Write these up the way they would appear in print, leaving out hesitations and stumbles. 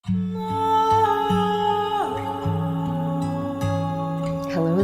Hello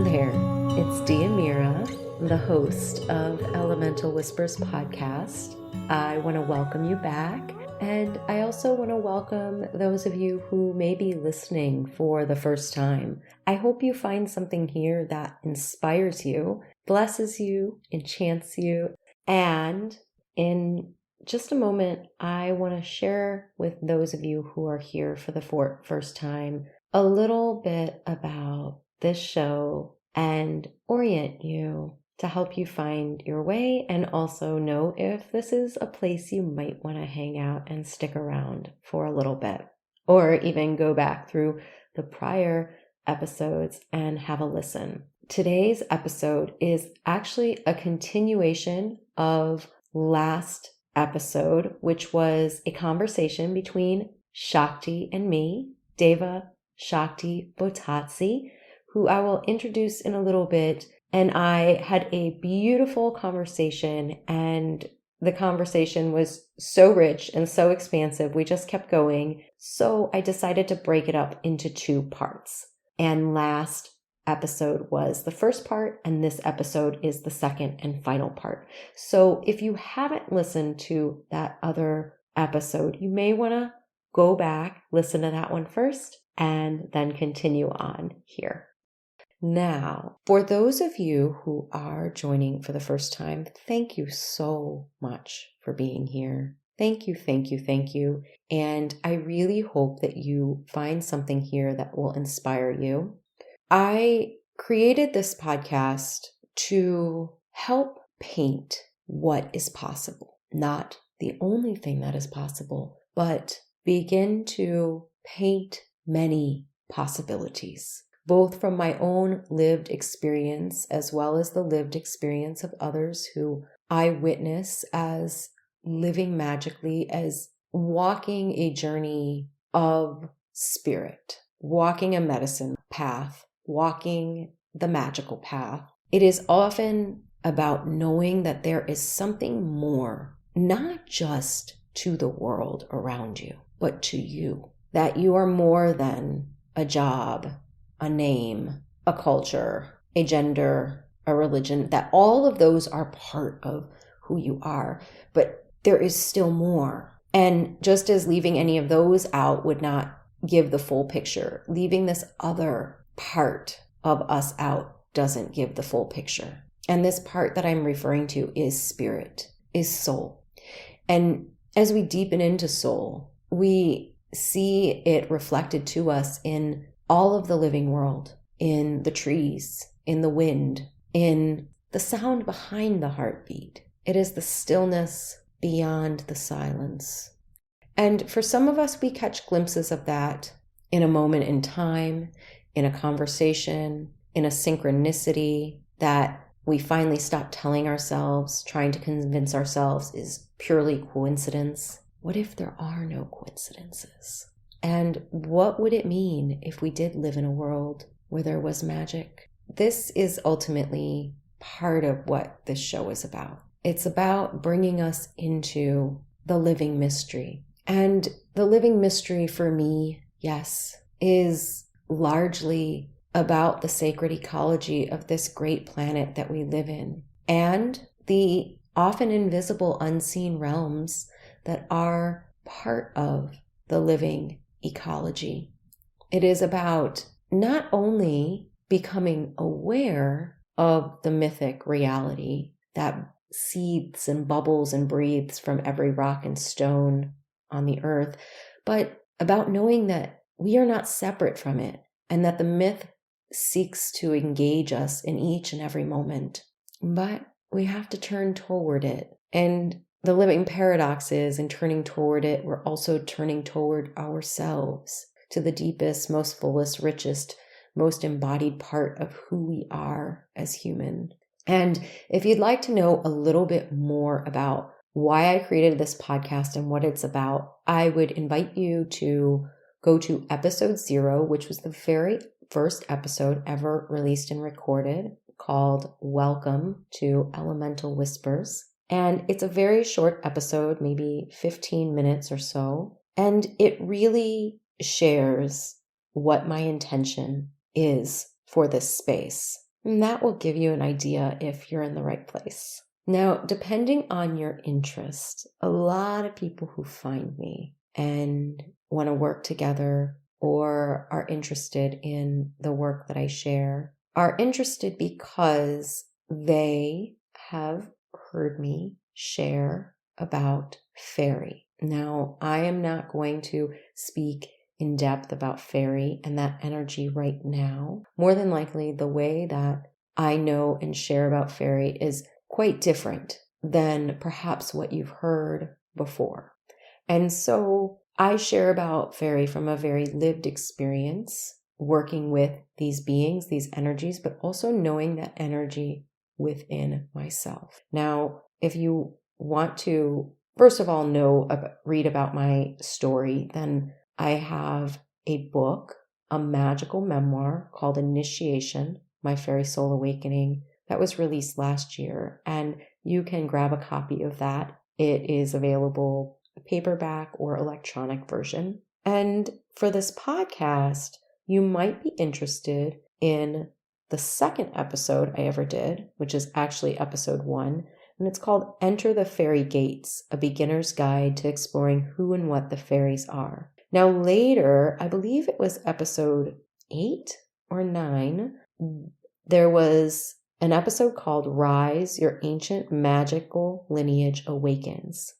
there, it's Diamira, the host of Elemental Whispers podcast. I want to welcome you back, and I also want to welcome those of you who may be listening for the first time. I hope you find something here that inspires you, blesses you, enchants you, and in just a moment, I want to share with those of you who are here for the first time a little bit about this show and orient you to help you find your way, and also know if this is a place you might want to hang out and stick around for a little bit, or even go back through the prior episodes and have a listen. Today's episode is actually a continuation of last episode, which was a conversation between Shakti and me, Deva Shakti Bottazzi, who I will introduce in a little bit. And I had a beautiful conversation, and the conversation was so rich and so expansive. We just kept going. So I decided to break it up into two parts. And last episode was the first part, and this episode is the second and final part. So if you haven't listened to that other episode, you may want to go back, listen to that one first, and then continue on here. Now, for those of you who are joining for the first time, thank you so much for being here. Thank you, thank you, thank you. And I really hope that you find something here that will inspire you. I created this podcast to help paint what is possible. Not the only thing that is possible, but begin to paint many possibilities, both from my own lived experience as well as the lived experience of others who I witness as living magically, as walking a journey of spirit, walking a medicine path, walking the magical path. It is often about knowing that there is something more, not just to the world around you, but to you, that you are more than a job, a name, a culture, a gender, a religion, that all of those are part of who you are, but there is still more. And just as leaving any of those out would not give the full picture, leaving this other part of us out doesn't give the full picture. And this part that I'm referring to is spirit, is soul. And as we deepen into soul, we see it reflected to us in all of the living world, in the trees, in the wind, in the sound behind the heartbeat. It is the stillness beyond the silence. And for some of us, we catch glimpses of that in a moment in time, in a conversation, in a synchronicity that we finally stop telling ourselves, trying to convince ourselves is purely coincidence. What if there are no coincidences? And what would it mean if we did live in a world where there was magic? This is ultimately part of what this show is about. It's about bringing us into the living mystery. And the living mystery for me, yes, is largely about the sacred ecology of this great planet that we live in, and the often invisible, unseen realms that are part of the living ecology. It is about not only becoming aware of the mythic reality that seethes and bubbles and breathes from every rock and stone on the earth, but about knowing that we are not separate from it, and that the myth seeks to engage us in each and every moment. But we have to turn toward it. And the living paradox is, in turning toward it, we're also turning toward ourselves, to the deepest, most fullest, richest, most embodied part of who we are as human. And if you'd like to know a little bit more about why I created this podcast and what it's about, I would invite you to go to episode 0, which was the very first episode ever released and recorded, called Welcome to Elemental Whispers. And it's a very short episode, maybe 15 minutes or so. And it really shares what my intention is for this space. And that will give you an idea if you're in the right place. Now, depending on your interest, a lot of people who find me and want to work together or are interested in the work that I share are interested because they have heard me share about fairy. Now, I am not going to speak in depth about fairy and that energy right now. More than likely, the way that I know and share about fairy is quite different than perhaps what you've heard before. And so I share about fairy from a very lived experience, working with these beings, these energies, but also knowing that energy within myself. Now, if you want to, first of all, read about my story, then I have a book, a magical memoir called Initiation, My Fairy Soul Awakening, that was released last year. And you can grab a copy of that. It is available paperback or electronic version. And for this podcast, you might be interested in the second episode I ever did, which is actually episode 1. And it's called Enter the Fairy Gates, a beginner's guide to exploring who and what the fairies are. Now later, I believe it was episode 8 or 9, there was an episode called Rise, Your Ancient Magical Lineage Awakens.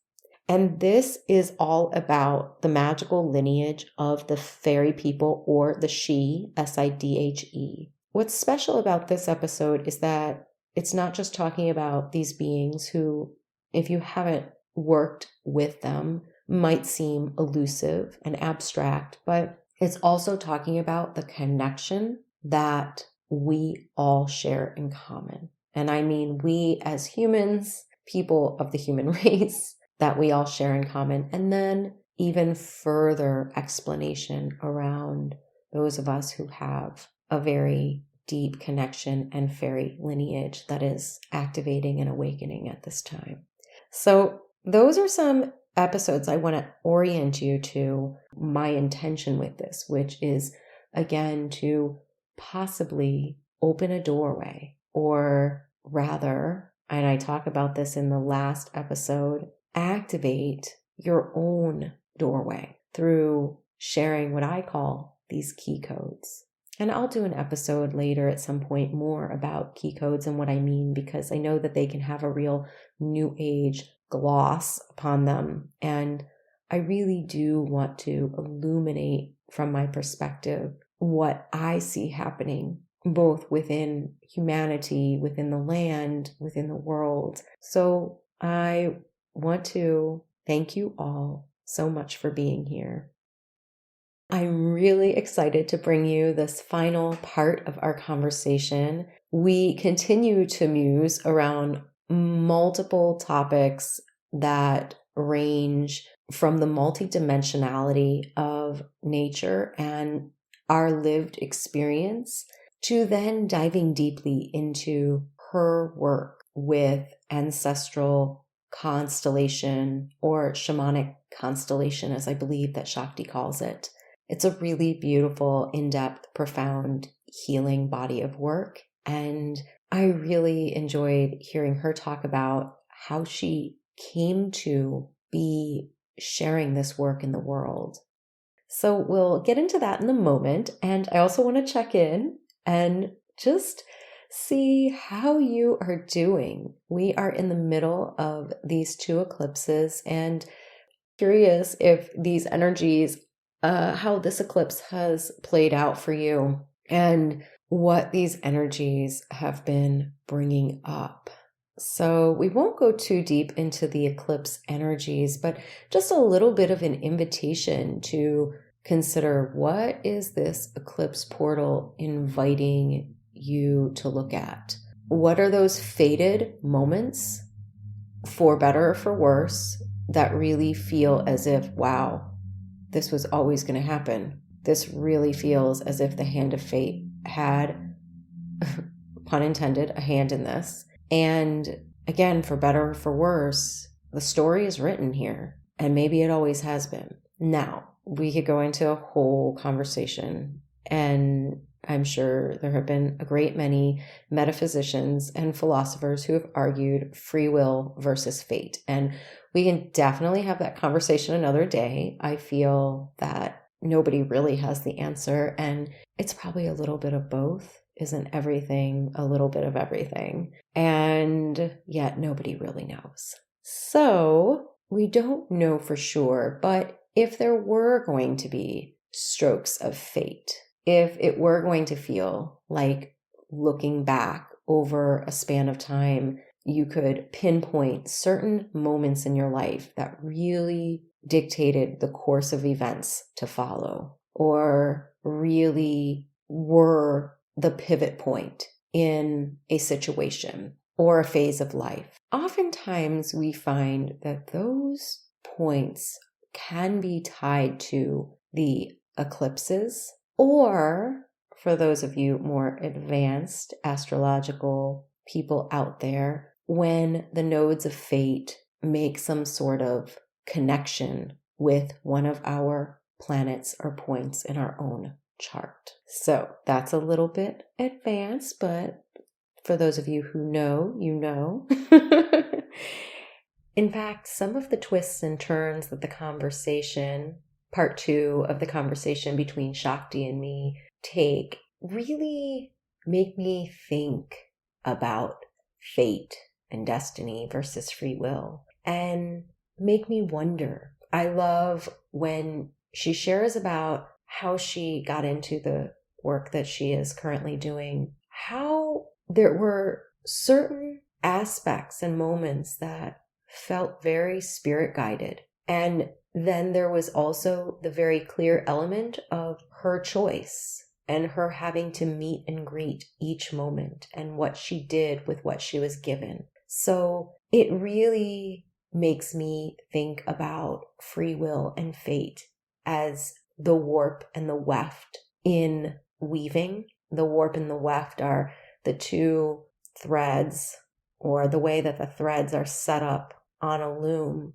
And this is all about the magical lineage of the fairy people, or the Sidhe, Sidhe. What's special about this episode is that it's not just talking about these beings who, if you haven't worked with them, might seem elusive and abstract, but it's also talking about the connection that we all share in common. And I mean we as humans, people of the human race, that we all share in common. And then even further explanation around those of us who have a very deep connection and fairy lineage that is activating and awakening at this time. So those are some episodes I want to orient you to my intention with this, which is, again, to possibly open a doorway, or rather, and I talk about this in the last episode, activate your own doorway through sharing what I call these key codes. And I'll do an episode later at some point more about key codes and what I mean, because I know that they can have a real new age gloss upon them. And I really do want to illuminate from my perspective what I see happening both within humanity, within the land, within the world. So I want to thank you all so much for being here. I'm really excited to bring you this final part of our conversation. We continue to muse around multiple topics that range from the multidimensionality of nature and our lived experience to then diving deeply into her work with Ancestral Constellation, or Shamanic Constellation, as I believe that Shakti calls it. It's a really beautiful, in-depth, profound, healing body of work. And I really enjoyed hearing her talk about how she came to be sharing this work in the world. So we'll get into that in a moment. And I also want to check in and just see how you are doing. We are in the middle of these 2 eclipses, and curious if these energies, how this eclipse has played out for you and what these energies have been bringing up. So we won't go too deep into the eclipse energies, but just a little bit of an invitation to consider, what is this eclipse portal inviting you to look at? What are those fated moments, for better or for worse, that really feel as if, wow, this was always going to happen? This really feels as if the hand of fate had, pun intended, a hand in this. And again, for better or for worse, the story is written here, and maybe it always has been. Now, we could go into a whole conversation, and I'm sure there have been a great many metaphysicians and philosophers who have argued free will versus fate. And we can definitely have that conversation another day. I feel that nobody really has the answer, and it's probably a little bit of both. Isn't everything a little bit of everything? And yet nobody really knows. So we don't know for sure, but if there were going to be strokes of fate, if it were going to feel like looking back over a span of time, you could pinpoint certain moments in your life that really dictated the course of events to follow, or really were the pivot point in a situation or a phase of life. Oftentimes we find that those points can be tied to the eclipses, or for those of you more advanced astrological people out there, when the nodes of fate make some sort of connection with one of our planets or points in our own chart. So that's a little bit advanced, but for those of you who know, you know. In fact, some of the twists and turns that the conversation, part 2 of the conversation between Shakti and me, take really make me think about fate and destiny versus free will, and make me wonder. I love when she shares about how she got into the work that she is currently doing, how there were certain aspects and moments that felt very spirit guided. And then there was also the very clear element of her choice and her having to meet and greet each moment and what she did with what she was given. So it really makes me think about free will and fate as the warp and the weft in weaving. The warp and the weft are the two threads, or the way that the threads are set up on a loom,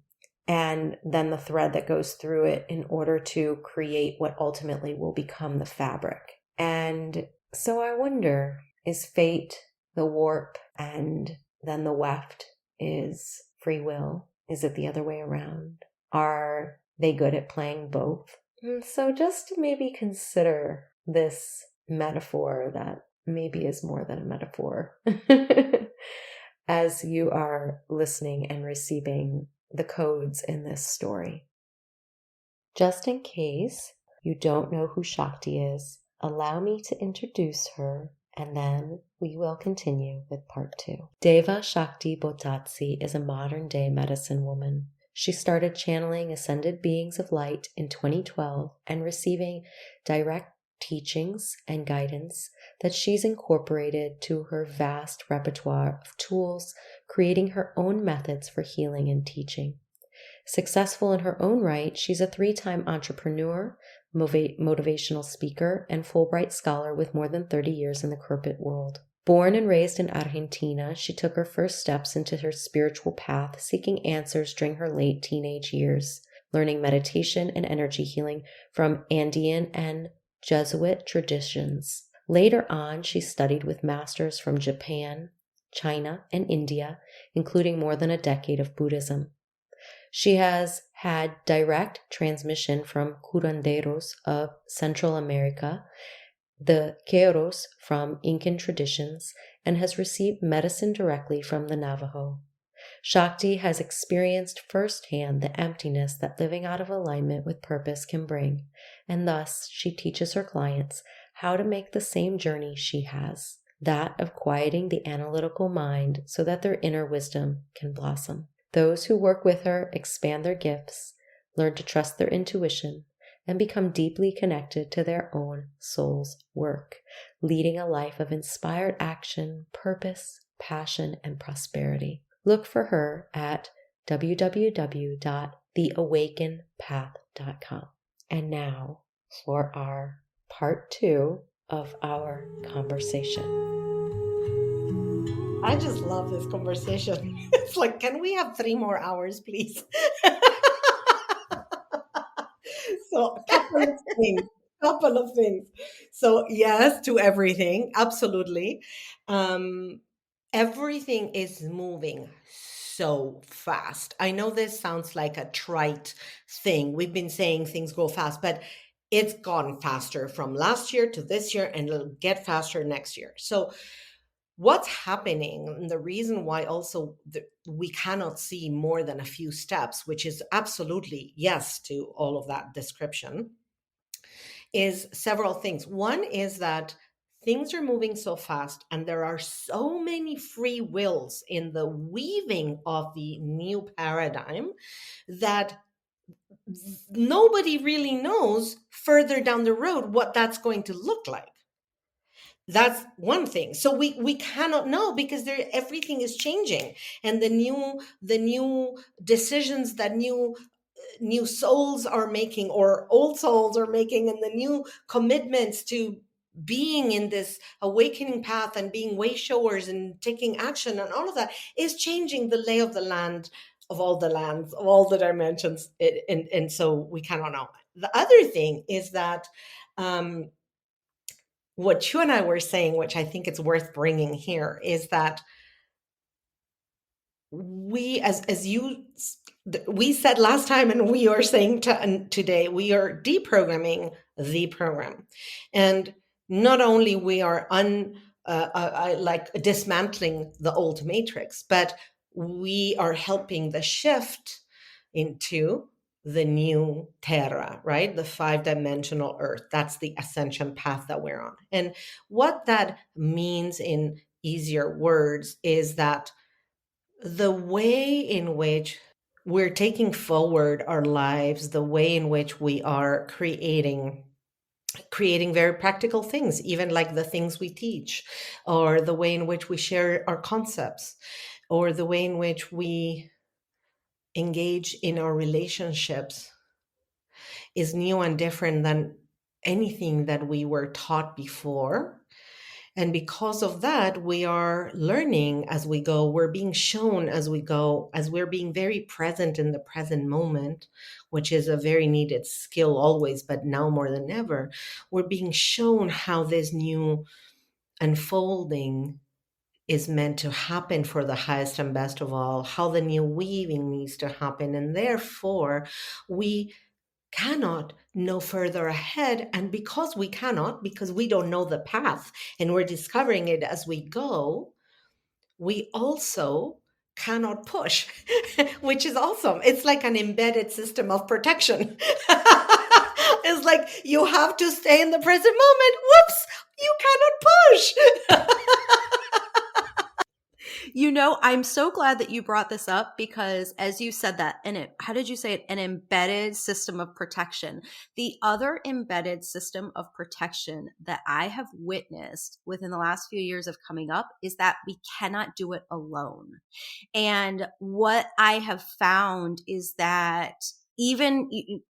and then the thread that goes through it in order to create what ultimately will become the fabric. And so I wonder, is fate the warp and then the weft is free will? Is it the other way around? Are they good at playing both? So just to maybe consider this metaphor that maybe is more than a metaphor as you are listening and receiving the codes in this story. Just in case you don't know who Shakti is, allow me to introduce her, and then we will continue with part 2. Deva Shakti Bottazzi is a modern-day medicine woman. She started channeling ascended beings of light in 2012 and receiving direct teachings and guidance that she's incorporated to her vast repertoire of tools, creating her own methods for healing and teaching. Successful in her own right, she's a 3-time entrepreneur, motivational speaker, and Fulbright scholar with more than 30 years in the corporate world. Born and raised in Argentina, she took her first steps into her spiritual path, seeking answers during her late teenage years, learning meditation and energy healing from Andean and Jesuit traditions. Later on, she studied with masters from Japan, China, and India, including more than a decade of Buddhism. She has had direct transmission from curanderos of Central America, the Queros from Incan traditions, and has received medicine directly from the Navajo. Shakti has experienced firsthand the emptiness that living out of alignment with purpose can bring, and thus she teaches her clients how to make the same journey she has, that of quieting the analytical mind so that their inner wisdom can blossom. Those who work with her expand their gifts, learn to trust their intuition, and become deeply connected to their own soul's work, leading a life of inspired action, purpose, passion, and prosperity. Look for her at www.theawakenpath.com. And now for our part 2 of our conversation. I just love this conversation. It's like, can we have 3 more hours, please? So couple of things. So yes, to everything, absolutely. Um, Everything is moving so fast. I know this sounds like a trite thing. We've been saying things go fast, but it's gone faster from last year to this year, and it'll get faster next year. So what's happening, and the reason why also we cannot see more than a few steps, which is absolutely yes to all of that description, is several things. One is that things are moving so fast, and there are so many free wills in the weaving of the new paradigm that nobody really knows further down the road what that's going to look like. That's one thing. So we cannot know because there everything is changing, and the new decisions that new souls are making, or old souls are making, and the new commitments to being in this awakening path and being way showers and taking action and all of that is changing the lay of the land, of all the lands, of all the dimensions. And so we cannot know. The other thing is that um, what you and I were saying, which I think it's worth bringing here, is that we, as you we said last time, and we are saying today, we are deprogramming the program, and not only we are like dismantling the old matrix, but we are helping the shift into the new terra, right? The 5-dimensional earth. That's the ascension path that we're on. And what that means in easier words is that the way in which we're taking forward our lives, the way in which we are creating very practical things, even like the things we teach, or the way in which we share our concepts, or the way in which we engage in our relationships, is new and different than anything that we were taught before. And because of that, we are learning as we go. We're being shown as we go, as we're being very present in the present moment, which is a very needed skill always, but now more than ever. We're being shown how this new unfolding is meant to happen for the highest and best of all, how the new weaving needs to happen. And therefore, we cannot know further ahead. And because we cannot, because we don't know the path and we're discovering it as we go, we also cannot push, which is awesome. It's like an embedded system of protection. It's like you have to stay in the present moment. Whoops, you cannot push. You know, I'm so glad that you brought this up because as you said that, how did you say it? An embedded system of protection. The other embedded system of protection that I have witnessed within the last few years of coming up is that we cannot do it alone. And what I have found is that even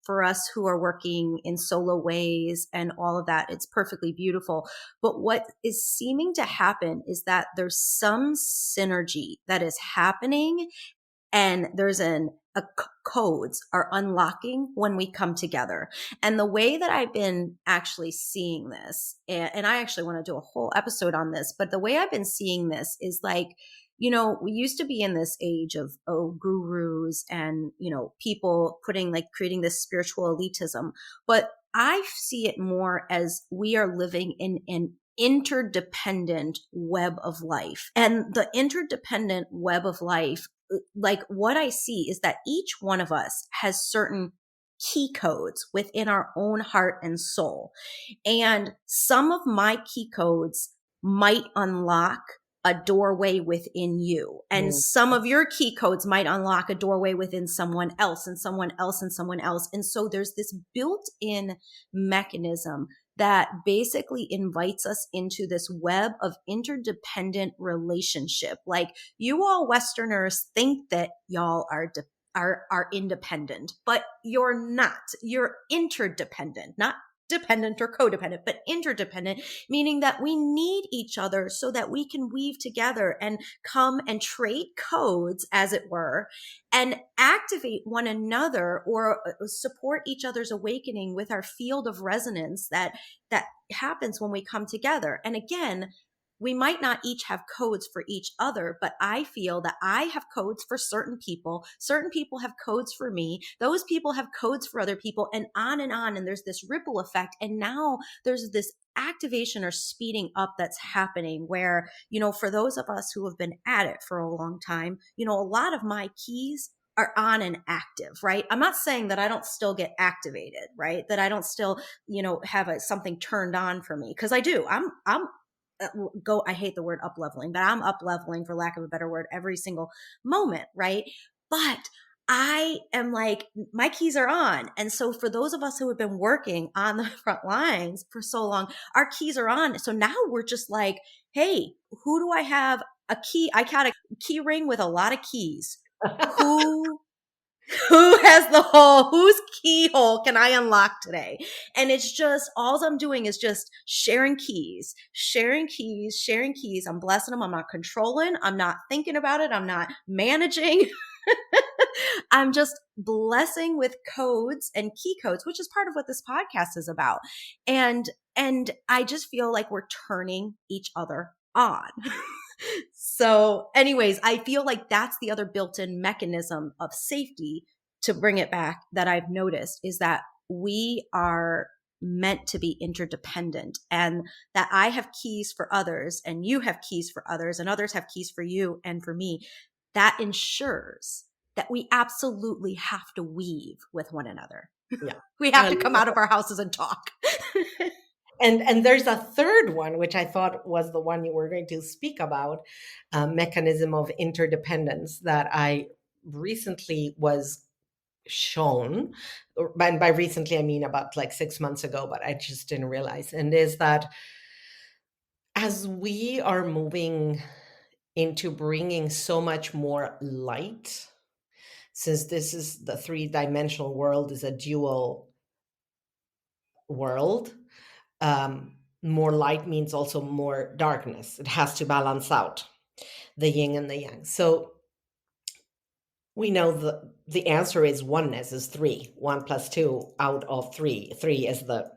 for us who are working in solo ways and all of that, it's perfectly beautiful. But what is seeming to happen is that there's some synergy that is happening, and there's codes are unlocking when we come together. And the way that I've been actually seeing this, and I actually want to do a whole episode on this, but the way I've been seeing this is like, you know, we used to be in this age of gurus and, you know, people creating this spiritual elitism, but I see it more as we are living in an interdependent web of life. And the interdependent web of life, like what I see is that each one of us has certain key codes within our own heart and soul. And some of my key codes might unlock a doorway within you. And some of your key codes might unlock a doorway within someone else and someone else and someone else. And so there's this built-in mechanism that basically invites us into this web of interdependent relationship. Like, you all Westerners think that y'all are independent, but you're not. You're interdependent, not dependent or codependent, but interdependent, meaning that we need each other so that we can weave together and come and trade codes, as it were, and activate one another or support each other's awakening with our field of resonance that happens when we come together. And again, we might not each have codes for each other, but I feel that I have codes for certain people. Certain people have codes for me. Those people have codes for other people, and on and on. And there's this ripple effect. And now there's this activation or speeding up that's happening where, for those of us who have been at it for a long time, a lot of my keys are on and active, right? I'm not saying that I don't still get activated, right? That I don't still, have something turned on for me, because I do. I hate the word up leveling, but I'm up leveling, for lack of a better word, every single moment, right? But I am like, my keys are on. And so for those of us who have been working on the front lines for so long, our keys are on. So now we're just like, hey, who do I have a key? I got a key ring with a lot of keys. Who has the hole? Whose keyhole can I unlock today? And it's just, all I'm doing is just sharing keys. I'm blessing them. I'm not controlling. I'm not thinking about it. I'm not managing. I'm just blessing with codes and key codes, which is part of what this podcast is about. And I just feel like we're turning each other on. So anyways, I feel like that's the other built-in mechanism of safety, to bring it back, that I've noticed, is that we are meant to be interdependent, and that I have keys for others and you have keys for others and others have keys for you and for me. That ensures that we absolutely have to weave with one another. Yeah. We have to come out of our houses and talk. And there's a third one, which I thought was the one you were going to speak about, mechanism of interdependence, that I recently was shown. And by recently, I mean about like 6 months ago, but I just didn't realize. And is that as we are moving into bringing so much more light, since this is the three-dimensional world is a dual world, more light means also more darkness. It has to balance out the yin and the yang. So we know the answer is oneness is 3. 1 + 2 out of 3. 3 is the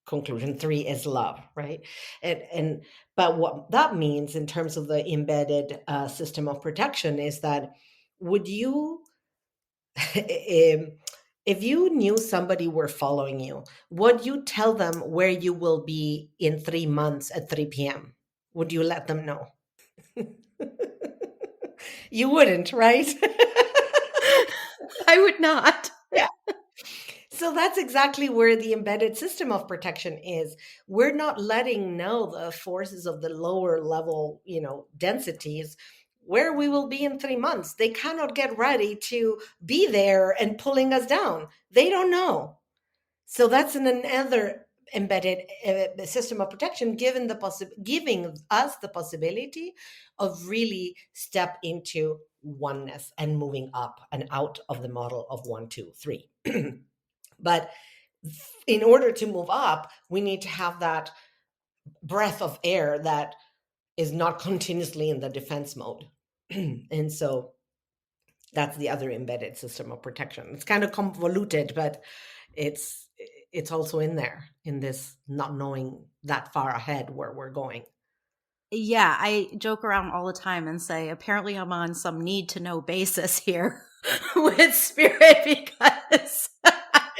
conclusion. 3 is love, right? But what that means in terms of the embedded system of protection is that would you if you knew somebody were following you, would you tell them where you will be in 3 months at 3 p.m.? Would you let them know? You wouldn't, right? I would not. Yeah. So that's exactly where the embedded system of protection is. We're not letting know the forces of the lower level, densities, where we will be in 3 months. They cannot get ready to be there and pulling us down. They don't know. So that's another embedded system of protection, giving us the possibility of really step into oneness and moving up and out of the model of 1, 2, 3. But in order to move up, we need to have that breath of air that is not continuously in the defense mode. And so that's the other embedded system of protection. It's kind of convoluted, but it's also in there, in this not knowing that far ahead where we're going. Yeah, I joke around all the time and say, apparently I'm on some need to know basis here with spirit, because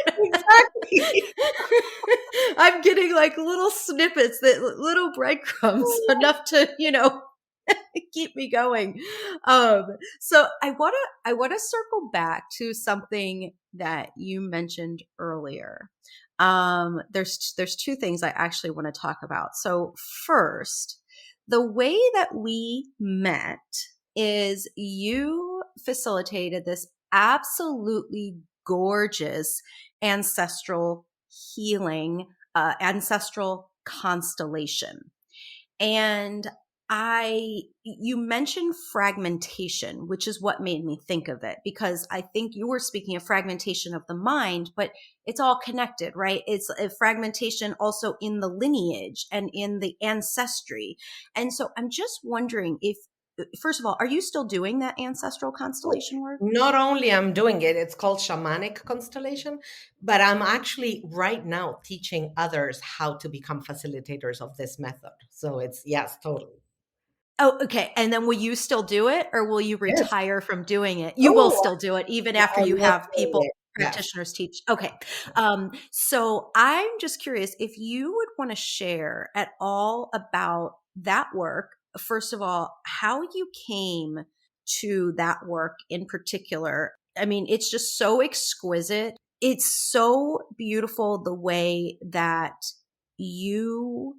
Exactly. I'm getting like little snippets, little breadcrumbs, enough to, keep me going. So I want to circle back to something that you mentioned earlier. There's two things I actually want to talk about. So first, the way that we met is you facilitated this absolutely gorgeous ancestral healing, ancestral constellation. And you mentioned fragmentation, which is what made me think of it, because I think you were speaking of fragmentation of the mind, but it's all connected, right? It's a fragmentation also in the lineage and in the ancestry. And so I'm just wondering if, first of all, are you still doing that ancestral constellation work? Not only I'm doing it, it's called Shamanic Constellation, but I'm actually right now teaching others how to become facilitators of this method. So it's, yes, totally. Oh, okay. And then will you still do it, or will you Yes. retire from doing it? You will Oh, still do it even yeah, after I you love have doing people, it. Yes. practitioners teach. Okay. So I'm just curious if you would want to share at all about that work. First of all, how you came to that work in particular. I mean, it's just so exquisite. It's so beautiful the way that you,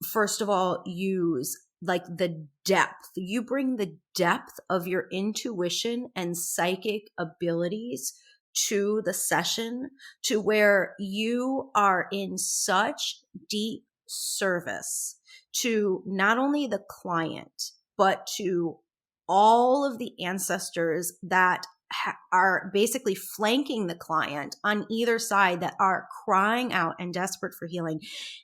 first of all, use like the depth. You bring the depth of your intuition and psychic abilities to the session, to where you are in such deep service to not only the client, but to all of the ancestors that are basically flanking the client on either side, that are crying out and desperate for healing.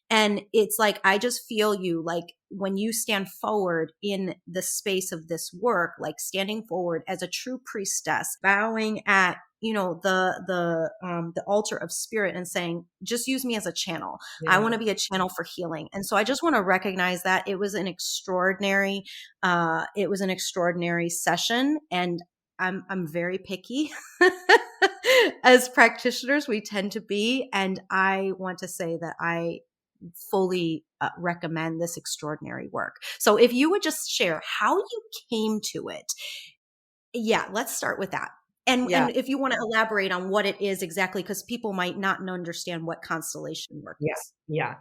And it's like, I just feel you, like when you stand forward in the space of this work, like standing forward as a true priestess, bowing at, the altar of spirit and saying, just use me as a channel. I Yeah. want to be a channel for healing. And so I just want to recognize that it was an extraordinary session. And I'm very picky. As practitioners, we tend to be. And I want to say that I fully recommend this extraordinary work. So if you would just share how you came to it. Yeah, let's start with that. Yeah. And if you want to elaborate on what it is exactly, because people might not understand what constellation work Yeah. is. Yeah.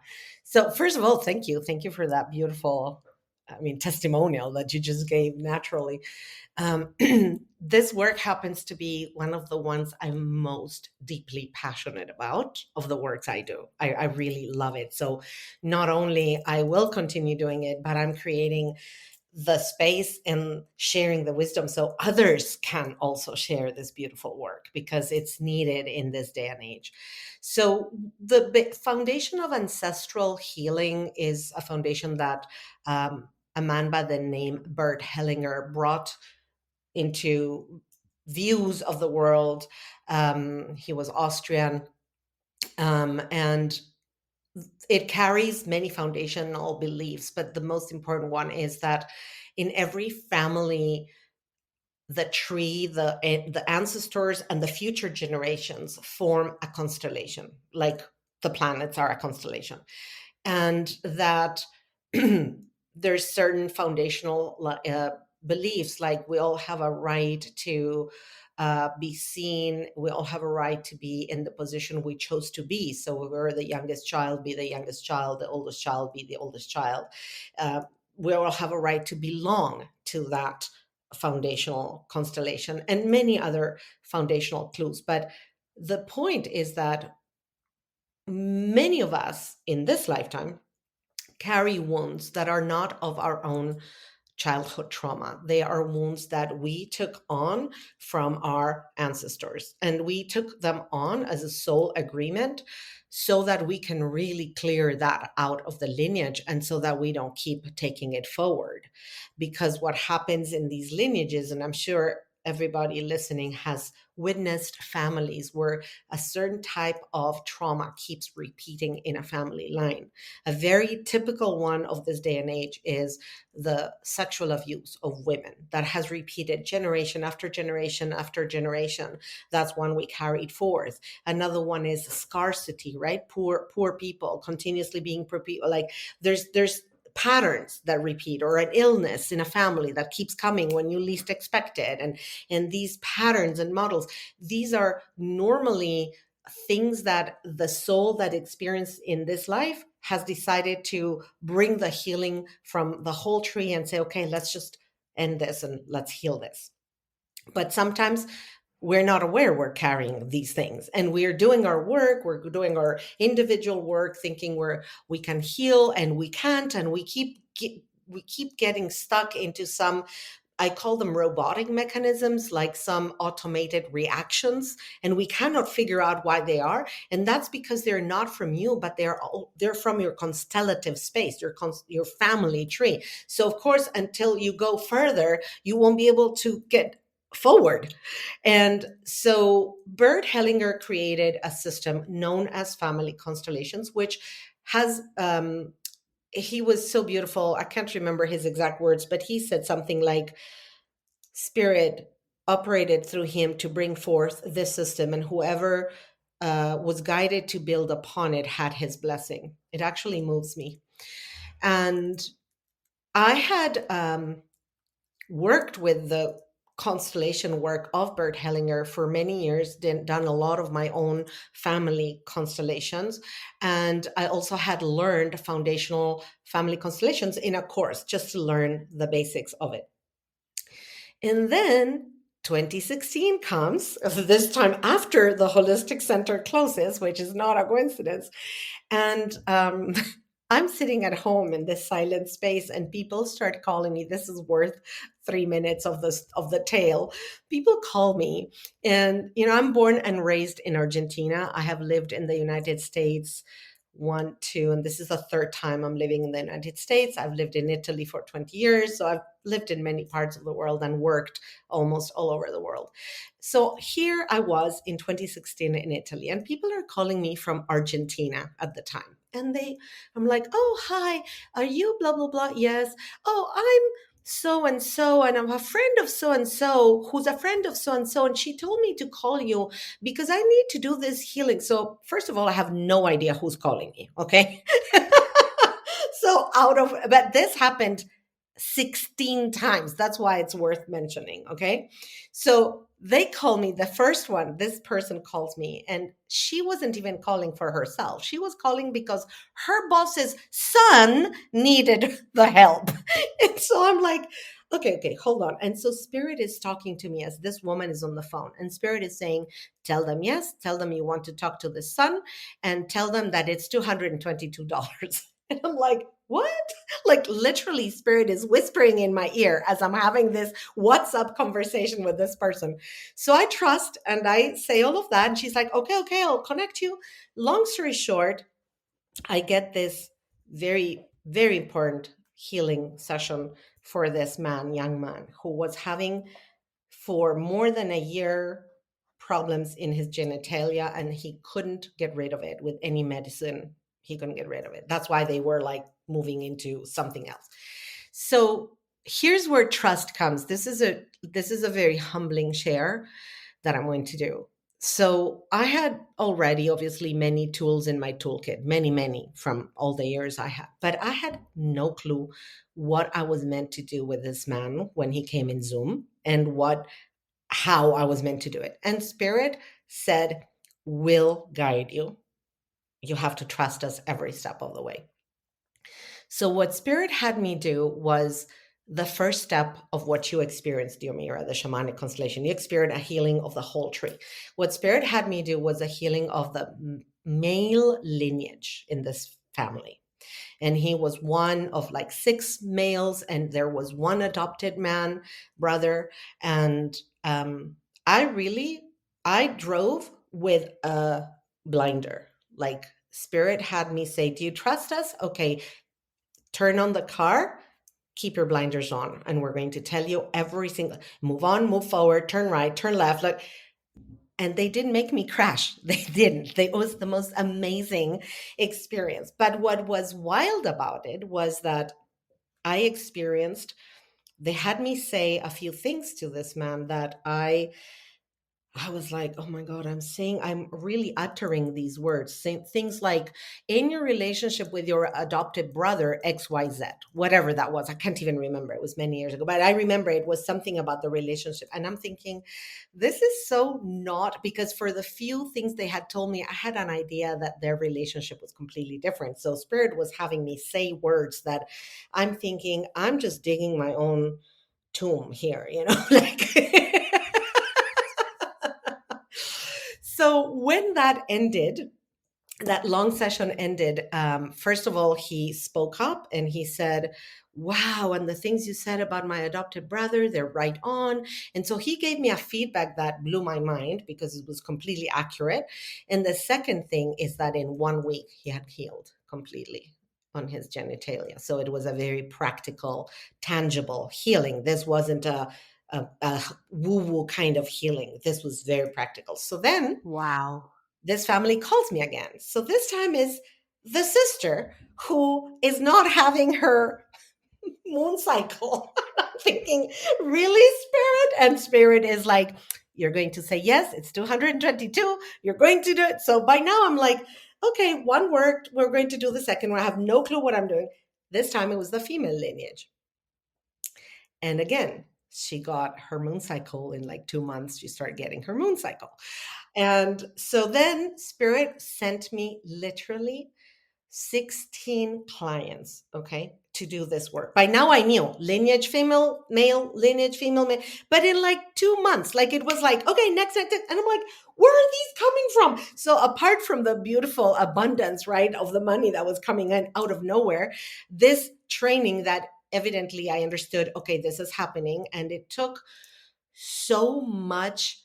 So first of all, thank you. Thank you for that beautiful, I mean, testimonial that you just gave naturally. Um, this work happens to be one of the ones I'm most deeply passionate about of the works I do. I really love it. So not only I will continue doing it, but I'm creating the space and sharing the wisdom so others can also share this beautiful work, because it's needed in this day and age. So the foundation of ancestral healing is a foundation that a man by the name Bert Hellinger brought into views of the world. He was Austrian, and it carries many foundational beliefs, but the most important one is that in every family, the tree, the ancestors, and the future generations form a constellation, like the planets are a constellation, and that there's certain foundational beliefs, like we all have a right to be seen, we all have a right to be in the position we chose to be. So if we're the youngest child, be the youngest child, the oldest child, be the oldest child. uh, we all have a right to belong to that foundational constellation, and many other foundational clues. But the point is that many of us in this lifetime carry wounds that are not of our own childhood trauma. They are wounds that we took on from our ancestors, and we took them on as a soul agreement so that we can really clear that out of the lineage, and so that we don't keep taking it forward. Because what happens in these lineages, and I'm sure everybody listening has witnessed families where a certain type of trauma keeps repeating in a family line. A very typical one of this day and age is the sexual abuse of women that has repeated generation after generation after generation. That's one we carried forth. Another one is scarcity, right? Poor people continuously being poor people. Like there's patterns that repeat, or an illness in a family that keeps coming when you least expect it. And these patterns and models, these are normally things that the soul that experienced in this life has decided to bring the healing from the whole tree and say, okay, let's just end this and let's heal this. But sometimes we're not aware we're carrying these things, and we're doing our work, we're doing our individual work thinking we can heal, and we can't, and we keep we keep getting stuck into some, I call them robotic mechanisms, like some automated reactions, and we cannot figure out why they are. And that's because they're not from you, but they're from your constellative space, your family tree. So of course, until you go further, you won't be able to get forward. And so Bert Hellinger created a system known as family constellations, which has he was so beautiful. I can't remember his exact words, but he said something like, spirit operated through him to bring forth this system, and whoever was guided to build upon it had his blessing. It actually moves me. And I had worked with the constellation work of Bert Hellinger for many years, done a lot of my own family constellations. And I also had learned foundational family constellations in a course just to learn the basics of it. And then 2016 comes, this time after the Holistic Center closes, which is not a coincidence. And I'm sitting at home in this silent space, and people start calling me. This is worth 3 minutes of the tale. People call me, and I'm born and raised in Argentina. I have lived in the United States and this is the third time I'm living in the United States. I've lived in Italy for 20 years. So I've lived in many parts of the world and worked almost all over the world. So here I was in 2016 in Italy, and people are calling me from Argentina at the time. And I'm like, oh, hi, are you blah, blah, blah? Yes. Oh, I'm so and so, and I'm a friend of so and so, who's a friend of so and so. And she told me to call you because I need to do this healing. So, first of all, I have no idea who's calling me. Okay. So, but this happened 16 times. That's why it's worth mentioning. Okay. So they call me, the first one, this person calls me, and she wasn't even calling for herself. She was calling because her boss's son needed the help. And so I'm like, okay, hold on. And so Spirit is talking to me as this woman is on the phone, and Spirit is saying, tell them yes, tell them you want to talk to the son, and tell them that it's $222. And I'm like, what? Like literally Spirit is whispering in my ear as I'm having this WhatsApp conversation with this person. So I trust and I say all of that. And she's like, okay, I'll connect you. Long story short, I get this very, very important healing session for this young man who was having for more than a year problems in his genitalia, and he couldn't get rid of it with any medicine. He couldn't get rid of it. That's why they were like moving into something else. So here's where trust comes. This is a very humbling share that I'm going to do. So I had already obviously many tools in my toolkit, many from all the years I had, but I had no clue what I was meant to do with this man when he came in Zoom, and how I was meant to do it. And Spirit said, we'll guide you. You have to trust us every step of the way. So what Spirit had me do was the first step of what you experienced, Diomira, the Shamanic Constellation. You experienced a healing of the whole tree. What Spirit had me do was a healing of the male lineage in this family. And he was one of like 6 males, and there was one adopted brother. And I drove with a blinder. Like Spirit had me say, do you trust us? Okay, turn on the car, keep your blinders on, and we're going to tell you every single, move on, move forward, turn right, turn left. Like, and they didn't make me crash. They didn't. It was the most amazing experience. But what was wild about it was that they had me say a few things to this man that I was like, oh my God, I'm really uttering these words, saying things like, in your relationship with your adopted brother, XYZ, whatever that was. I can't even remember. It was many years ago, but I remember it was something about the relationship. And I'm thinking, this is so not, because for the few things they had told me, I had an idea that their relationship was completely different. So Spirit was having me say words that I'm thinking, I'm just digging my own tomb here, like. So when that ended, that long session ended. First of all, he spoke up and he said, "Wow, and the things you said about my adopted brother, they're right on." And so he gave me a feedback that blew my mind because it was completely accurate. And the second thing is that in 1 week, he had healed completely on his genitalia. So it was a very practical, tangible healing. This wasn't a woo-woo kind of healing. This was very practical. So then Wow. this family calls me again. So this time is the sister who is not having her moon cycle. I'm thinking, really, Spirit? And Spirit is like, you're going to say yes, it's 222. You're going to do it. So by now I'm like, okay, one worked. We're going to do the second one. I have no clue what I'm doing. This time it was the female lineage. And again, she got her moon cycle in like 2 months. She started getting her moon cycle. And so then Spirit sent me literally 16 clients, okay, to do this work. By now I knew lineage female, male, lineage female, male, but in like 2 months, like it was like, okay, next. And I'm like, where are these coming from? So apart from the beautiful abundance, right, of the money that was coming in out of nowhere, this training that evidently I understood, okay, this is happening. And it took so much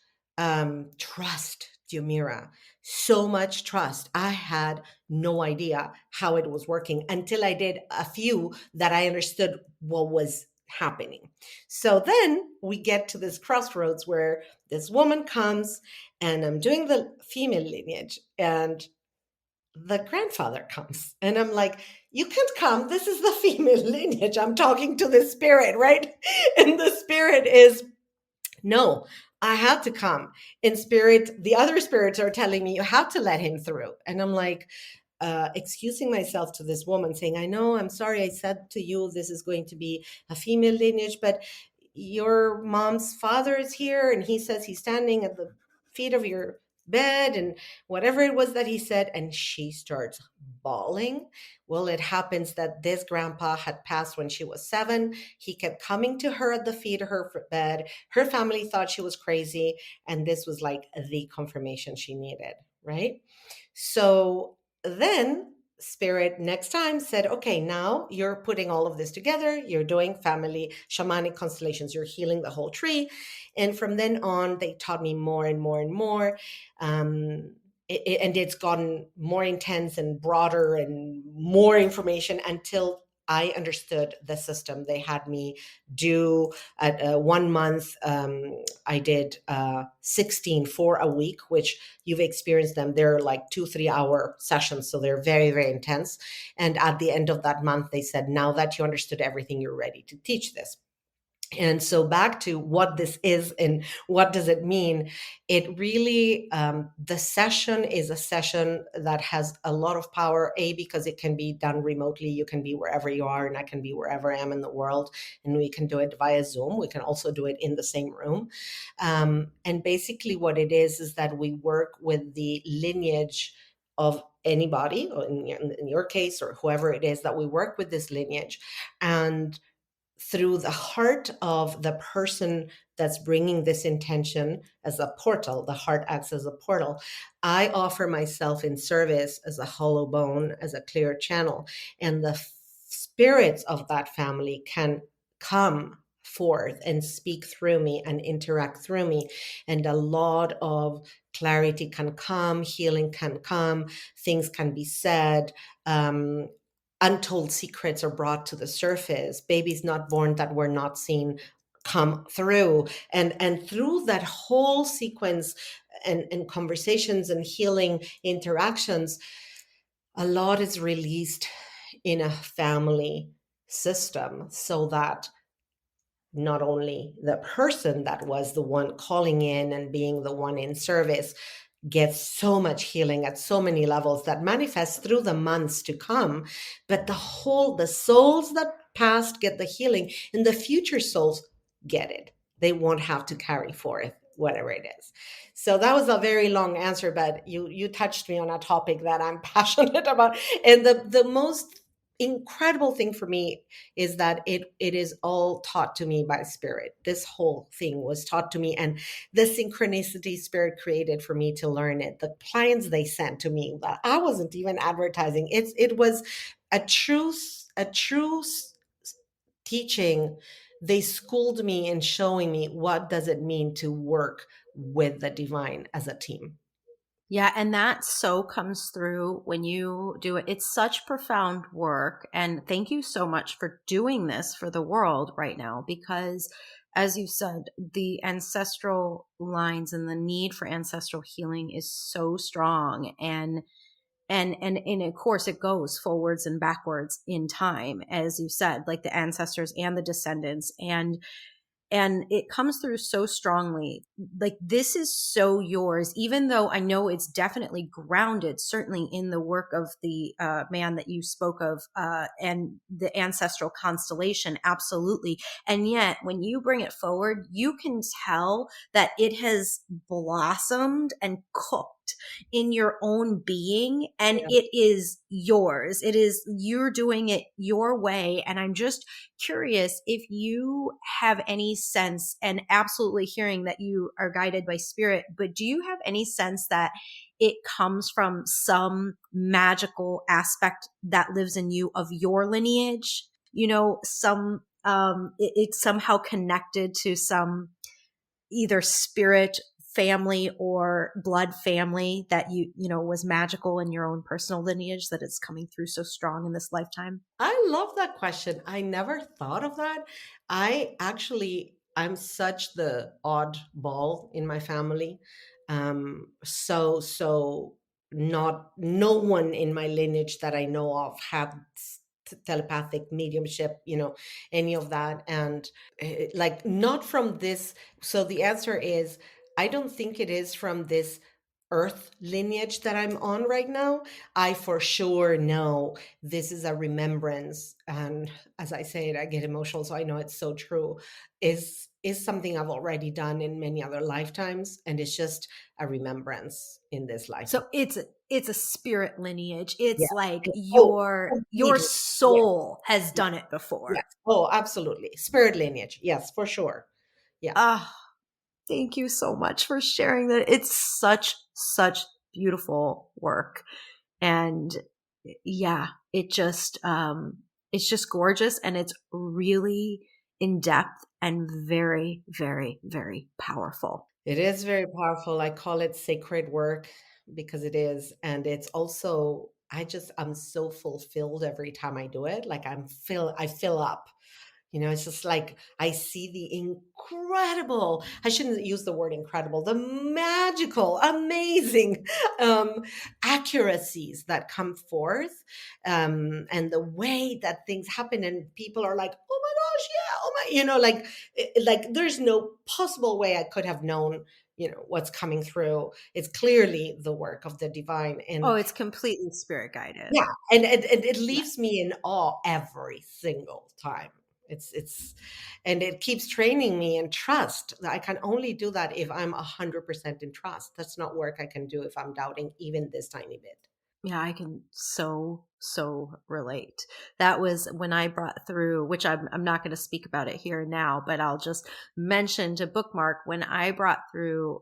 trust, Diomira, so much trust. I had no idea how it was working until I did a few that I understood what was happening. So then we get to this crossroads where this woman comes and I'm doing the female lineage and the grandfather comes and I'm like, you can't come, this is the female lineage, I'm talking to the spirit, right? And the spirit is, no, I have to come. In spirit, the other spirits are telling me you have to let him through. And I'm like, excusing myself to this woman, saying, I know, I'm sorry, I said to you this is going to be a female lineage, but your mom's father is here and he says he's standing at the feet of your bed and whatever it was that he said. And she starts bawling. Well, it happens that this grandpa had passed when she was 7. He kept coming to her at the feet of her bed. Her family thought she was crazy. And this was like the confirmation she needed, right? So then Spirit next time said, okay, now you're putting all of this together. You're doing family shamanic constellations. You're healing the whole tree. And from then on, they taught me more and more and more. And it's gotten more intense and broader and more information until I understood the system. They had me do at 1 month. I did 16 for a week, which you've experienced them. They're like 2-3 hour sessions. So they're very, very intense. And at the end of that month, they said, now that you understood everything, you're ready to teach this. And so back to what this is and what does it mean, it really, the session is a session that has a lot of power, because it can be done remotely. You can be wherever you are and I can be wherever I am in the world, and we can do it via Zoom. We can also do it in the same room. And basically what it is that we work with the lineage of anybody, or in your case, or whoever it is that we work with this lineage. And through the heart of the person that's bringing this intention as a portal, the heart acts as a portal. I offer myself in service as a hollow bone, as a clear channel, and the spirits of that family can come forth and speak through me and interact through me. And a lot of clarity can come, healing can come, things can be said. Untold secrets are brought to the surface. Babies not born that were not seen come through, and through that whole sequence and conversations and healing interactions, a lot is released in a family system, so that not only the person that was the one calling in and being the one in service gets so much healing at so many levels that manifests through the months to come, but the souls that passed get the healing, and the future souls get it. They won't have to carry forth whatever it is. So that was a very long answer, but you touched me on a topic that I'm passionate about. And the most incredible thing for me is that it is all taught to me by spirit. This whole thing was taught to me, and the synchronicity spirit created for me to learn it. The clients they sent to me that I wasn't even advertising. It was a true teaching. They schooled me in showing me what does it mean to work with the divine as a team. Yeah, and that so comes through when you do it. It's such profound work. And thank you so much for doing this for the world right now, because as you said, the ancestral lines and the need for ancestral healing is so strong. And of course it goes forwards and backwards in time, as you said, like the ancestors and the descendants. And it comes through so strongly. Like, this is so yours, even though I know it's definitely grounded certainly in the work of the man that you spoke of, and the ancestral constellation, absolutely. And yet when you bring it forward, you can tell that it has blossomed and cooked in your own being, and Yeah. it is yours. It is, you're doing it your way. And I'm just curious if you have any sense, and absolutely hearing that you are guided by spirit, but do you have any sense that it comes from some magical aspect that lives in you of your lineage? It's somehow connected to some either spirit family or blood family that was magical in your own personal lineage, that it's coming through so strong in this lifetime? I love that question. I never thought of that. I'm such the oddball in my family. So not no one in my lineage that I know of have telepathic mediumship, any of that. And like, not from this. So the answer is, I don't think it is from this earth lineage that I'm on right now. I for sure know this is a remembrance, and as I say it, I get emotional, so I know it's so true. Is something I've already done in many other lifetimes, and it's just a remembrance in this lifetime. So it's a spirit lineage. Yeah. It's like Oh, your completely. Yes. soul has Yes. done it Yes. before. Oh, absolutely. Spirit lineage. Yes, for sure. Yeah. Ah, thank you so much for sharing that. It's such beautiful work. And yeah, it's just gorgeous, and it's really in depth and very, very, very powerful. It is very powerful. I call it sacred work because it is. And it's also, I'm so fulfilled every time I do it. Like, I fill up. It's just like I see the incredible, I shouldn't use the word incredible, the magical, amazing accuracies that come forth, and the way that things happen. And people are like, oh my gosh, yeah, oh my, like there's no possible way I could have known, what's coming through. It's clearly the work of the divine. Oh, And it's completely spirit guided. yeah, and it Yeah. leaves me in awe every single time. It's and it keeps training me in trust. I can only do that if I'm 100% in trust. That's not work I can do if I'm doubting even this tiny bit. Yeah, I can so relate. That was when I brought through, which I'm not going to speak about it here now, but I'll just mention to bookmark when I brought through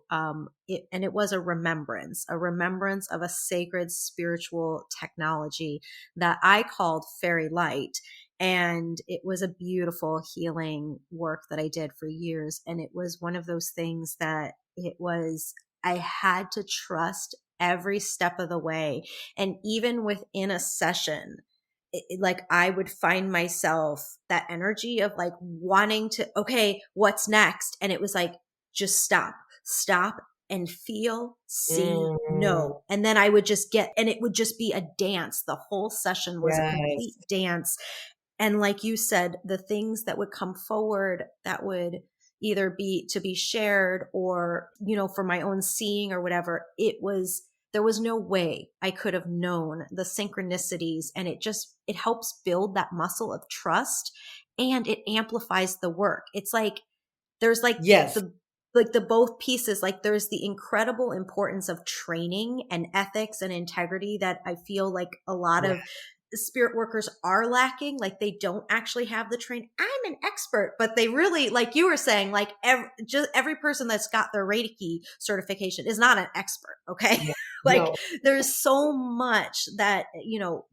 it, and it was a remembrance of a sacred spiritual technology that I called fairy light. And it was a beautiful healing work that I did for years. And it was one of those things that I had to trust every step of the way. And even within a session, like I would find myself that energy of like wanting to, okay, what's next? And it was like, just stop and feel, see, Mm, know. And then I would just and it would just be a dance. The whole session was a complete yes. dance. And like you said, the things that would come forward that would either be to be shared or, for my own seeing or whatever, there was no way I could have known the synchronicities. And it helps build that muscle of trust, and it amplifies the work. It's like, there's Yes. the both pieces, like there's the incredible importance of training and ethics and integrity that I feel like a lot Yeah. of spirit workers are lacking, like they don't actually have the train. I'm an expert, but they really, like you were saying, like every person that's got their Reiki certification is not an expert. Okay. Yeah. Like No. there's so much that,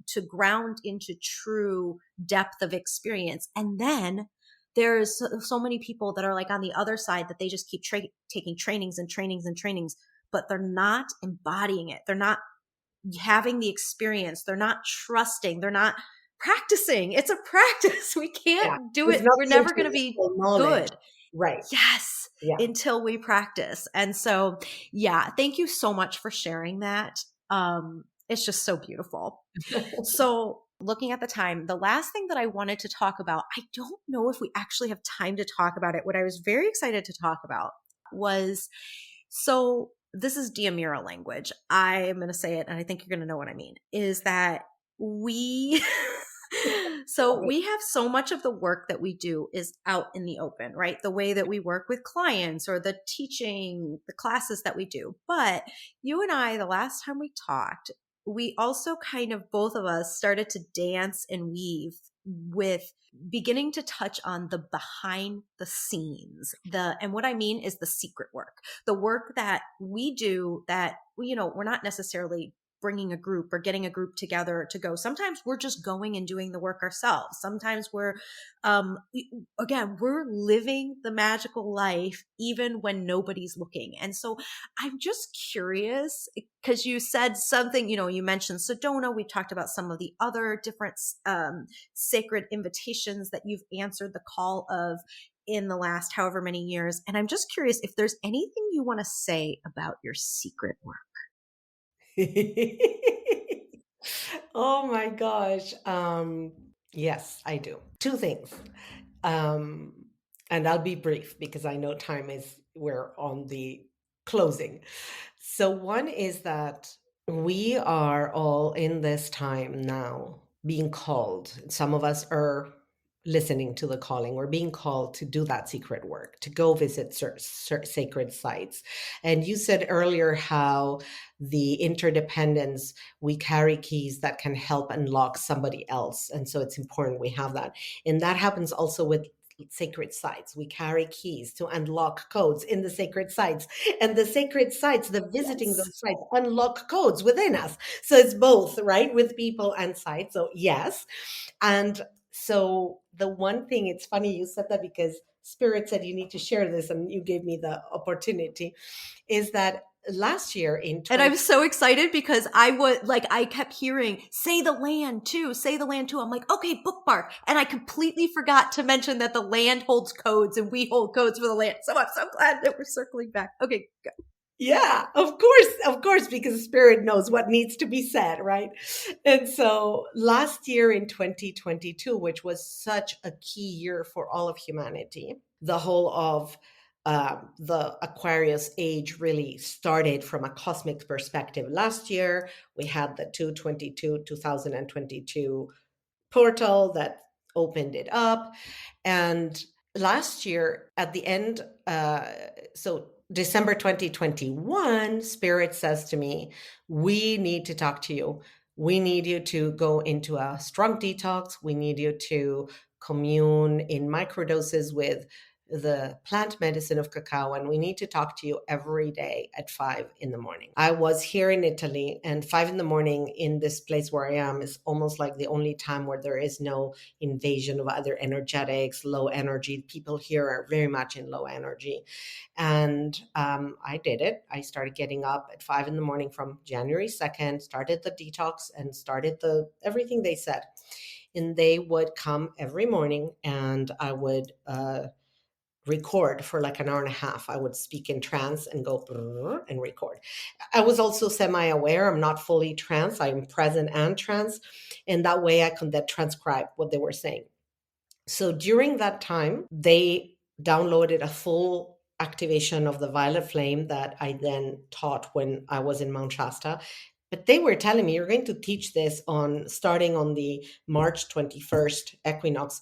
to ground into true depth of experience. And then there's so many people that are like on the other side that they just keep taking trainings and trainings and trainings, but they're not embodying it. They're not having the experience. They're not trusting. They're not practicing. It's a practice. We Yeah. can't do It's it. not We're never simply going to be knowledge. good. Right. Yes. Yeah. Until we practice. And so, yeah, thank you so much for sharing that. It's just so beautiful. So looking at the time, the last thing that I wanted to talk about, I don't know if we actually have time to talk about it. What I was very excited to talk about was, so this is Diamira language. I'm going to say it, and I think you're going to know what I mean, is that we we have so much of the work that we do is out in the open, right? The way that we work with clients or the teaching, the classes that we do. But you and I, the last time we talked, we also kind of, both of us started to dance and weave with beginning to touch on the behind the scenes, and what I mean is the secret work, the work that we do that, we're not necessarily bringing a group or getting a group together to go. Sometimes we're just going and doing the work ourselves. Sometimes we're, we're living the magical life even when nobody's looking. And so I'm just curious, because you said something, you mentioned Sedona. We talked about some of the other different sacred invitations that you've answered the call of in the last however many years. And I'm just curious if there's anything you want to say about your secret work. Oh my gosh. Yes, I do. Two things. And I'll be brief because I know we're on the closing. So one is that we are all in this time now being called. Some of us are listening to the calling. We're being called to do that secret work, to go visit sacred sites. And you said earlier how the interdependence, we carry keys that can help unlock somebody else. And so it's important we have that. And that happens also with sacred sites. We carry keys to unlock codes in the sacred sites, and the sacred sites, the visiting those sites, unlock codes within us. So it's both, right, with people and sites. So yes. And so the one thing, it's funny you said that because Spirit said you need to share this and you gave me the opportunity, is that last year and I'm so excited because I kept hearing, say the land too. I'm like, okay, bookmark. And I completely forgot to mention that the land holds codes and we hold codes for the land. So I'm so glad that we're circling back. Okay, go. Yeah, of course, because Spirit knows what needs to be said, right? And so last year in 2022, which was such a key year for all of humanity, the whole of the Aquarius age really started from a cosmic perspective. Last year, we had the 2022 portal that opened it up. And last year, at the end, so December 2021, Spirit says to me, we need to talk to you. We need you to go into a strong detox. We need you to commune in microdoses with the plant medicine of cacao, and we need to talk to you every day at 5 in the morning. I was here in Italy, and 5 in the morning in this place where I am is almost like the only time where there is no invasion of other energetics, low energy. People here are very much in low energy. And I did it. I started getting up at 5 in the morning from January 2nd, started the detox and started everything they said. And they would come every morning and I would record for like an hour and a half. I would speak in trance and go and record. I was also semi-aware. I'm not fully trance. I'm present and trance. And that way I could then transcribe what they were saying. So during that time, they downloaded a full activation of the violet flame that I then taught when I was in Mount Shasta. But they were telling me, you're going to teach this starting on the March 21st equinox.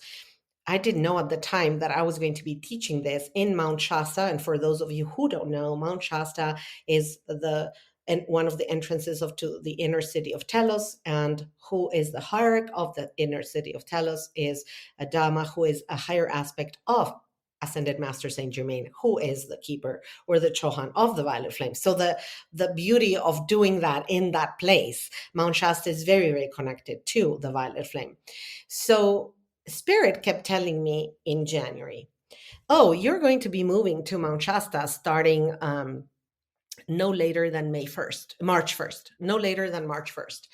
I didn't know at the time that I was going to be teaching this in Mount Shasta. And for those of you who don't know, Mount Shasta is the and one of the entrances to the inner city of Telos. And who is the hierarch of the inner city of Telos is a Dama, who is a higher aspect of Ascended Master Saint Germain, who is the keeper or the Chohan of the violet flame. So the beauty of doing that in that place, Mount Shasta is very, very connected to the violet flame. So Spirit kept telling me in January, oh, you're going to be moving to Mount Shasta starting no later than March 1st, no later than March 1st.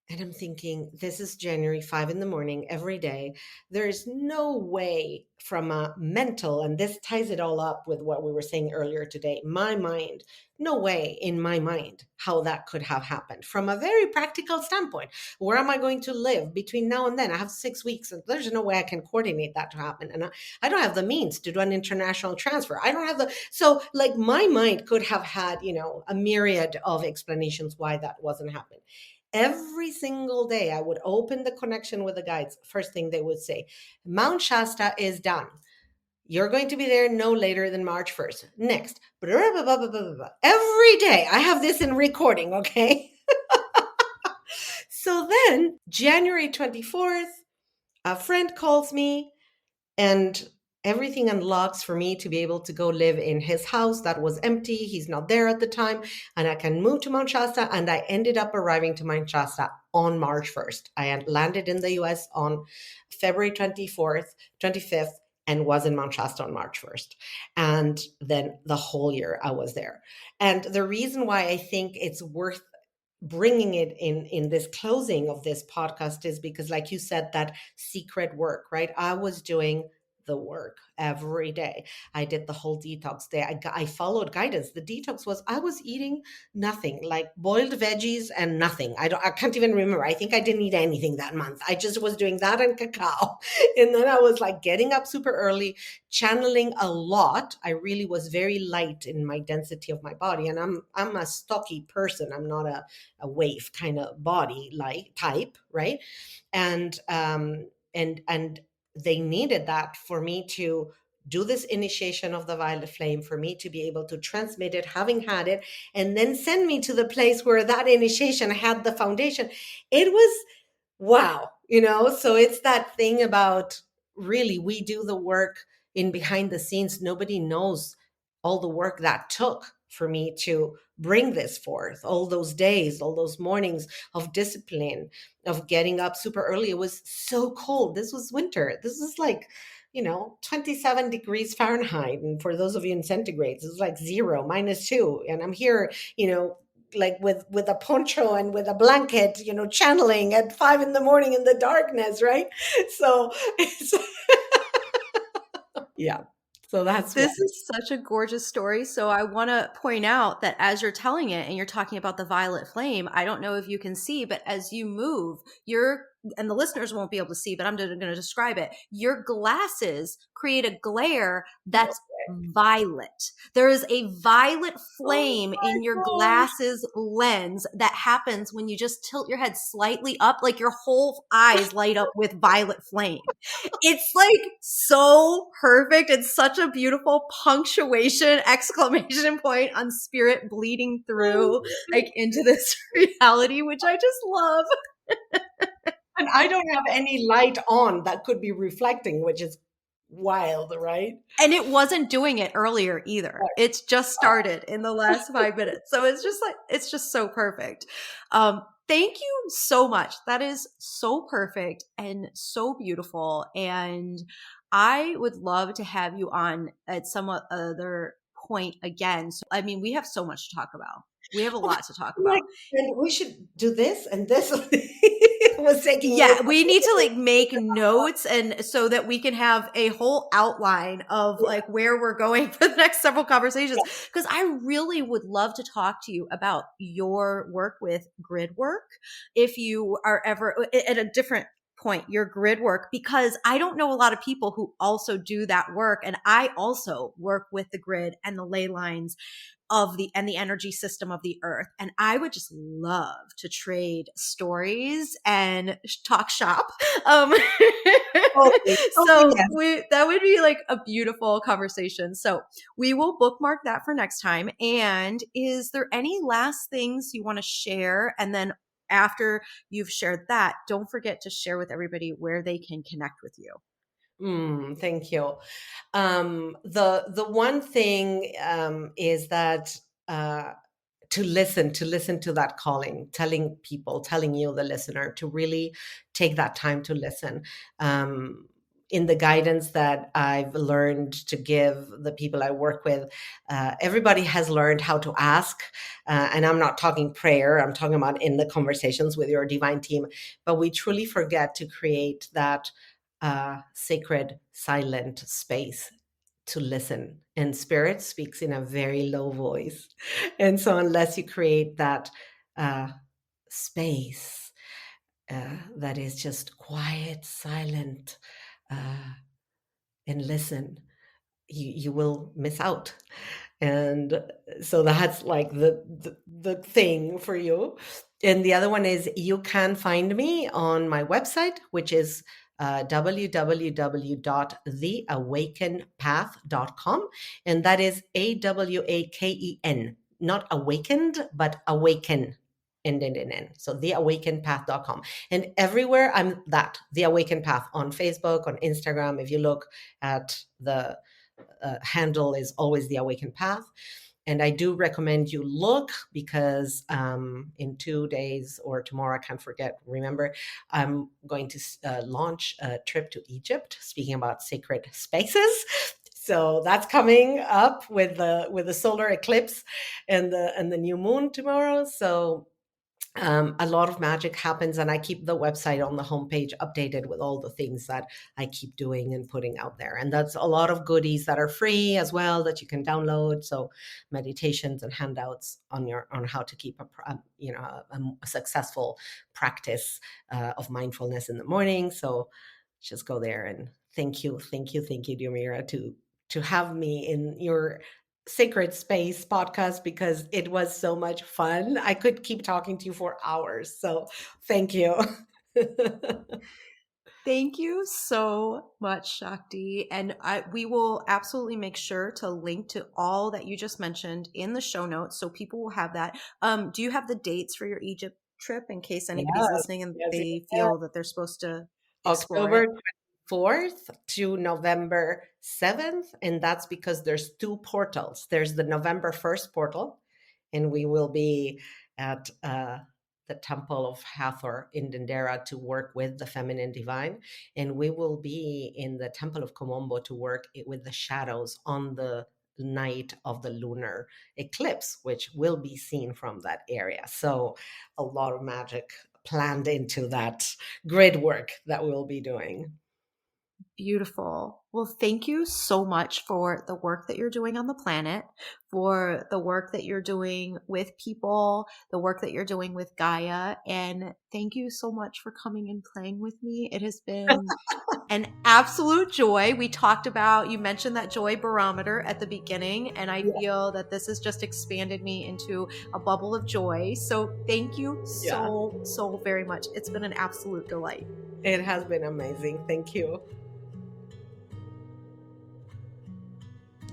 And I'm thinking, this is January, 5 in the morning, every day. There's no way from a mental, and this ties it all up with what we were saying earlier today, my mind, no way in my mind how that could have happened. From a very practical standpoint, where am I going to live between now and then? I have 6 weeks, and there's no way I can coordinate that to happen. And I don't have the means to do an international transfer. I don't have so like my mind could have had, a myriad of explanations why that wasn't happening. Every single day, I would open the connection with the guides. First thing they would say, Mount Shasta is done. You're going to be there no later than March 1st. Next. Every day, I have this in recording, okay? So then, January 24th, a friend calls me and everything unlocks for me to be able to go live in his house that was empty. He's not there at the time, and I can move to Mount Shasta. And I ended up arriving to Mount Shasta on March 1st. I had landed in the US on February 24th, 25th, and was in Mount Shasta on March 1st. And then the whole year I was there. And the reason why I think it's worth bringing it in this closing of this podcast is because, like you said, that secret work, right? I was doing the work every day. I did the whole detox day. I followed guidance. The detox was, I was eating nothing, like boiled veggies and nothing. I can't even remember. I think I didn't eat anything that month. I just was doing that and cacao. And then I was like getting up super early, channeling a lot. I really was very light in my density of my body. And I'm a stocky person. I'm not a wave kind of body like type, right? And they needed that for me to do this initiation of the violet flame, for me to be able to transmit it, having had it, and then send me to the place where that initiation had the foundation. It was wow, so it's that thing about, really, we do the work in behind the scenes. Nobody knows all the work that took for me to bring this forth, all those days, all those mornings of discipline, of getting up super early. It was so cold. This was winter. This was like 27 degrees Fahrenheit, and for those of you in centigrades, it was like 0, -2, and I'm here like with a poncho and with a blanket, channeling at 5 in the morning in the darkness, right? So it's yeah. So This is such a gorgeous story. So I want to point out that as you're telling it and you're talking about the violet flame, I don't know if you can see, but as you move, and the listeners won't be able to see, but I'm going to describe it. Your glasses create a glare that's violet. There is a violet flame in your glasses lens that happens when you just tilt your head slightly up, like your whole eyes light up with violet flame. It's like so perfect. It's such a beautiful punctuation, exclamation point on spirit bleeding through like into this reality, which I just love. And I don't have any light on that could be reflecting, which is wild, right? And it wasn't doing it earlier either. It's just started in the last 5 minutes. So it's just so perfect. Thank you so much. That is so perfect and so beautiful. And I would love to have you on at some other point again. So, I mean, we have so much to talk about. We have a lot to talk about. And we should do this and this. Was taking we need to make notes, and so that we can have a whole outline of where we're going for the next several conversations, because I really would love to talk to you about your work with grid work if you are ever at a different point, your grid work, because I don't know a lot of people who also do that work. And I also work with the grid and the ley lines of the energy system of the earth. And I would just love to trade stories and talk shop. Totally. So Yes. that would be like a beautiful conversation. So we will bookmark that for next time. And is there any last things you want to share? And then after you've shared that, don't forget to share with everybody where they can connect with you. Thank you. The one thing is that to listen to that calling, telling you, the listener, to really take that time to listen. In the guidance that I've learned to give the people I work with, everybody has learned how to ask. And I'm not talking prayer, I'm talking about in the conversations with your divine team. But we truly forget to create that sacred, silent space to listen. And spirit speaks in a very low voice. And so, unless you create that space that is just quiet, silent, and listen, you will miss out. And so that's like the thing for you. And the other one is, you can find me on my website, which is www.theawakenpath.com. And that is AWAKEN, not awakened, but awaken. N. So theawakenpath.com. And everywhere I'm that, The Awaken Path, on Facebook, on Instagram. If you look at the handle, is always The Awaken Path. And I do recommend you look, because in 2 days or tomorrow, I can't remember, I'm going to launch a trip to Egypt, speaking about sacred spaces. So that's coming up with the solar eclipse and the new moon tomorrow. So a lot of magic happens, and I keep the website on the homepage updated with all the things that I keep doing and putting out there. And that's a lot of goodies that are free as well, that you can download. So meditations and handouts on how to keep a successful practice of mindfulness in the morning. So just go there. And thank you, dear Mira, to have me in your Sacred Space podcast, because it was so much fun. I could keep talking to you for hours. So thank you. Thank you so much, Shakti. And we will absolutely make sure to link to all that you just mentioned in the show notes, so people will have that. Do you have the dates for your Egypt trip, in case anybody's listening and they feel that they're supposed to explore October it? 4th to November 7th. And that's because there's 2 portals. There's the November 1st portal, and we will be at the Temple of Hathor in Dendera to work with the feminine divine. And we will be in the Temple of Komombo to work with the shadows on the night of the lunar eclipse, which will be seen from that area. So a lot of magic planned into that grid work that we'll be doing. Beautiful. Well, thank you so much for the work that you're doing on the planet, for the work that you're doing with people, the work that you're doing with Gaia. And thank you so much for coming and playing with me. It has been an absolute joy. You mentioned that joy barometer at the beginning, and I feel that this has just expanded me into a bubble of joy. So thank you so very much. It's been an absolute delight. It has been amazing. Thank you.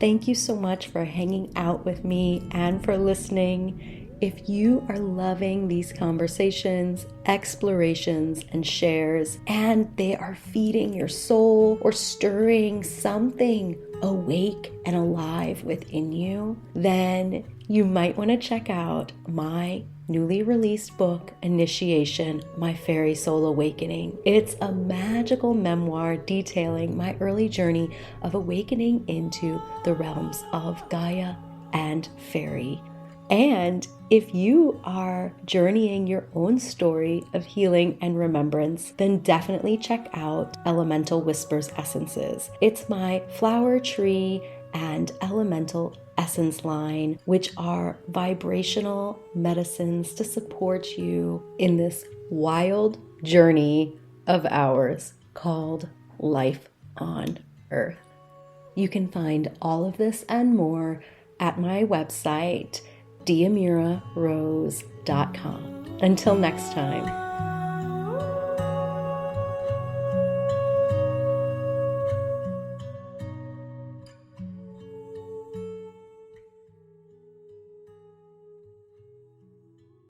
Thank you so much for hanging out with me and for listening. If you are loving these conversations, explorations, and shares, and they are feeding your soul or stirring something awake and alive within you, then you might want to check out my newly released book, Initiation, My Fairy Soul Awakening. It's a magical memoir detailing my early journey of awakening into the realms of Gaia and fairy. And if you are journeying your own story of healing and remembrance, then definitely check out Elemental Whispers Essences. It's my flower, tree, and elemental essence line, which are vibrational medicines to support you in this wild journey of ours called Life on Earth. You can find all of this and more at my website, diamiravose.com. Until next time.